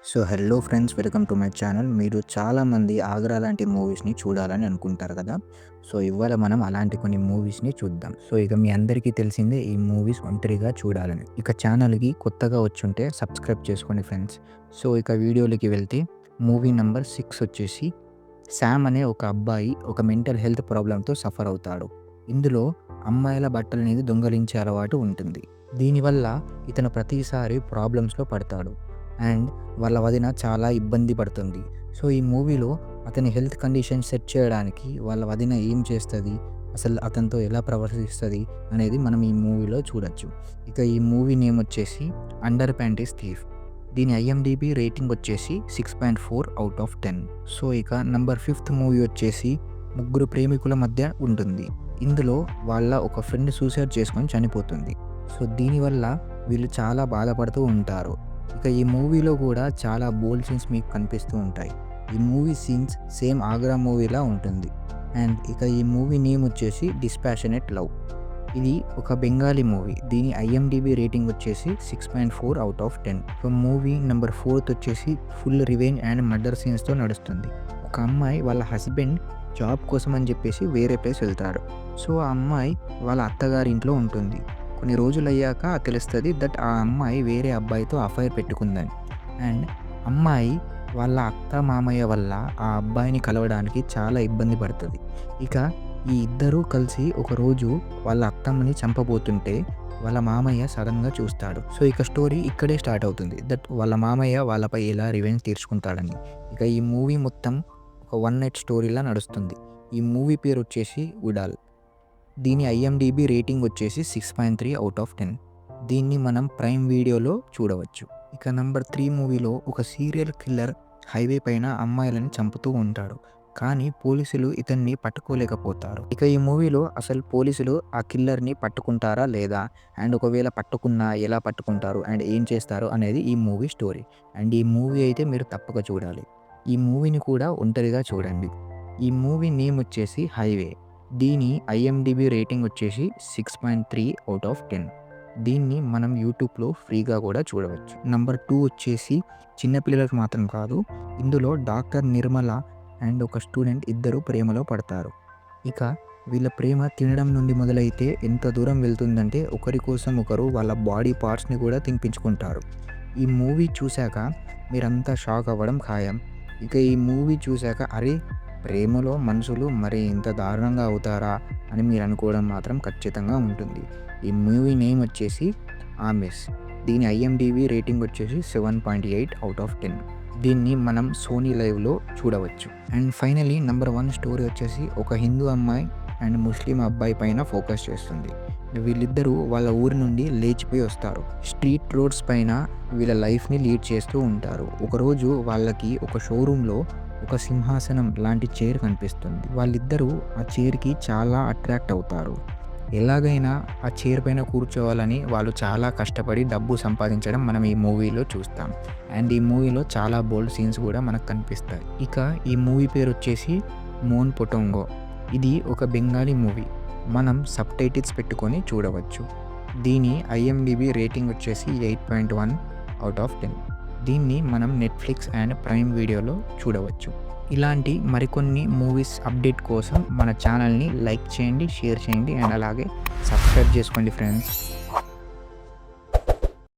So hello friends, welcome to my channel. మీరు చాలామంది 'ఆగ్రా' లాంటి మూవీస్‌ని చూడాలని అనుకుంటారు కదా! సో ఇవాళ మనం అలాంటి కొన్ని మూవీస్‌ని చూద్దాం. సో ఇక మీ అందరికీ తెలిసిందే ఈ మూవీస్ ఒంటరిగా చూడాలని. ఇక ఛానల్‌కి కొత్తగా వచ్చుంటే సబ్స్క్రైబ్ చేసుకోండి ఫ్రెండ్స్. సో ఇక వీడియోలోకి వెళ్తే మూవీ నంబర్ 6 వచ్చేసి శామ్ అనే ఒక అబ్బాయి ఒక మెంటల్ హెల్త్ ప్రాబ్లమ్‌తో సఫర్ అవుతాడు. ఇందులో అమ్మాయిల బట్టలనేది దొంగిలించే అలవాటు ఉంటుంది. దీనివల్ల ఇతను ప్రతిసారి ప్రాబ్లమ్స్‌లో పడతాడు. అండ్ వాళ్ళ వదిన చాలా ఇబ్బంది పడుతుంది. సో ఈ మూవీలో అతని హెల్త్ కండిషన్ సెట్ చేయడానికి వాళ్ళ వదిన ఏం చేస్తది? అసలు అతనితో ఎలా ప్రవర్తిస్తది? అనేది మనం ఈ మూవీలో చూడొచ్చు. ఇక ఈ మూవీ నేమ్ వచ్చేసి 'అండర్ ప్యాంటీస్ థీఫ్'. దీని ఐఎండీబీ రేటింగ్ వచ్చేసి 6.4 ఔట్ ఆఫ్ 10. సో ఇక నంబర్ 5థ్ మూవీ వచ్చేసి ముగ్గురు ప్రేమికుల మధ్య ఉంటుంది. ఇందులో వాళ్ళ ఒక ఫ్రెండ్ సూసైడ్ చేసుకొని చనిపోతుంది. సో దీనివల్ల వీళ్ళు చాలా బాధపడుతూ ఉంటారు. ఇక ఈ మూవీలో కూడా చాలా బోల్డ్ సీన్స్ మీకు కనిపిస్తూ ఉంటాయి. ఈ మూవీ సీన్స్ సేమ్ 'ఆగ్రా' మూవీలా ఉంటుంది. అండ్ ఇక ఈ మూవీ నేమ్ వచ్చేసి 'డిస్పాషనేట్ లవ్'. ఇది ఒక బెంగాలీ మూవీ. దీని ఐఎండీబీ రేటింగ్ వచ్చేసి 6.4 out of 10. So movie number 4థ్ వచ్చేసి ఫుల్ రివెంజ్ అండ్ మర్డర్ సీన్స్‌తో నడుస్తుంది. ఒక అమ్మాయి వాళ్ళ హస్బెండ్ జాబ్ కోసం అని చెప్పేసి వేరే ప్లేస్ వెళ్తాడు. సో ఆ అమ్మాయి వాళ్ళ అత్తగారి ఇంట్లో ఉంటుంది. కొన్ని రోజులయ్యాక తెలుస్తది దట్ ఆ అమ్మాయి వేరే అబ్బాయితో అఫైర్ పెట్టుకుందని. అండ్ అమ్మాయి వాళ్ళ అత్త, మామయ్య వల్ల ఆ అబ్బాయిని కలవడానికి చాలా ఇబ్బంది పడతది. ఇక ఈ ఇద్దరూ కలిసి ఒకరోజు వాళ్ళ అత్తమ్మని చంపబోతుంటే వాళ్ళ మామయ్య సడన్‌గా చూస్తాడు. సో ఇక స్టోరీ ఇక్కడే స్టార్ట్ అవుతుంది. దట్ వాళ్ళ మామయ్య వాళ్ళపై ఎలా రివెంజ్ తీర్చుకుంటాడని. ఇక ఈ మూవీ మొత్తం ఒక వన్ నైట్ స్టోరీలా నడుస్తుంది. ఈ మూవీ పేరు వచ్చేసి 'ఉడాల్'. దీని ఐఎండీబీ రేటింగ్ వచ్చేసి 6.3 ఔట్ ఆఫ్ 10. దీన్ని మనం ప్రైమ్ వీడియోలో చూడవచ్చు. ఇక నంబర్ 3 మూవీలో ఒక సీరియల్ కిల్లర్ హైవే పైన అమ్మాయిలని చంపుతూ ఉంటాడు. కానీ పోలీసులు ఇతన్ని పట్టుకోలేకపోతారు. ఇక ఈ మూవీలో అసలు పోలీసులు ఆ కిల్లర్‌ని పట్టుకుంటారా లేదా? అండ్ ఒకవేళ పట్టుకున్నా ఎలా పట్టుకుంటారు? అండ్ ఏం చేస్తారు? అనేది ఈ మూవీ స్టోరీ. అండ్ ఈ మూవీ అయితే మీరు తప్పక చూడాలి. ఈ మూవీని కూడా ఒంటరిగా చూడండి. ఈ మూవీ నేమ్ వచ్చేసి 'హైవే'. దీని ఐఎండీబీ రేటింగ్ వచ్చేసి 6.3 ఔట్ ఆఫ్ 10. దీన్ని మనం యూట్యూబ్‌లో ఫ్రీగా కూడా చూడవచ్చు. నంబర్ 2 వచ్చేసి చిన్న పిల్లలకు మాత్రం కాదు. ఇందులో డాక్టర్ నిర్మల అండ్ ఒక స్టూడెంట్ ఇద్దరు ప్రేమలో పడతారు. ఇక వీళ్ళ ప్రేమ తినడం నుండి మొదలైతే ఎంత దూరం వెళ్తుందంటే ఒకరి కోసం ఒకరు వాళ్ళ బాడీ పార్ట్స్‌ని కూడా తినిపించుకుంటారు. ఈ మూవీ చూశాక మీరంతా షాక్ అవ్వడం ఖాయం. ఇక ఈ మూవీ చూశాక అరే! ప్రేమలో మనుషులు మరి ఇంత దారుణంగా అవుతారా అని మీరు అనుకోవడం మాత్రం ఖచ్చితంగా ఉంటుంది. ఈ మూవీ నేమ్ వచ్చేసి 'ఆమిస్'. దీని ఐఎండీబీ రేటింగ్ వచ్చేసి 7.8 ఔట్ ఆఫ్ 10. దీన్ని మనం సోనీ లైవ్‌లో చూడవచ్చు. అండ్ ఫైనల్లీ నంబర్ 1 స్టోరీ వచ్చేసి ఒక హిందూ అమ్మాయి అండ్ ముస్లిం అబ్బాయి పైన ఫోకస్ చేస్తుంది. వీళ్ళిద్దరూ వాళ్ళ ఊరి నుండి లేచిపోయి వస్తారు. స్ట్రీట్ రోడ్స్ పైన వీళ్ళ లైఫ్‌ని లీడ్ చేస్తూ ఉంటారు. ఒకరోజు వాళ్ళకి ఒక షోరూమ్‌లో ఒక సింహాసనం లాంటి చైర్ కనిపిస్తుంది. వాళ్ళిద్దరూ ఆ చైర్‌కి చాలా అట్రాక్ట్ అవుతారు. ఎలాగైనా ఆ చైర్ పైన కూర్చోవాలని వాళ్ళు చాలా కష్టపడి డబ్బు సంపాదించడం మనం ఈ మూవీలో చూస్తాం. అండ్ ఈ మూవీలో చాలా బోల్డ్ సీన్స్ కూడా మనకు కనిపిస్తాయి. ఇక ఈ మూవీ పేరు వచ్చేసి 'మోన్ పొటొంగో'. ఇది ఒక బెంగాలీ మూవీ. మనం సబ్‌టైటిల్స్ పెట్టుకొని చూడవచ్చు. దీని ఐఎండీబీ రేటింగ్ వచ్చేసి 8.1 ఔట్ ఆఫ్ 10. దీన్ని మనం నెట్‌ఫ్లిక్స్ అండ్ ప్రైమ్ వీడియోలో చూడవచ్చు. ఇలాంటి మరికొన్ని మూవీస్ అప్డేట్ కోసం మన ఛానల్‌ని లైక్ చేయండి, షేర్ చేయండి అండ్ అలాగే సబ్స్క్రైబ్ చేసుకోండి ఫ్రెండ్స్.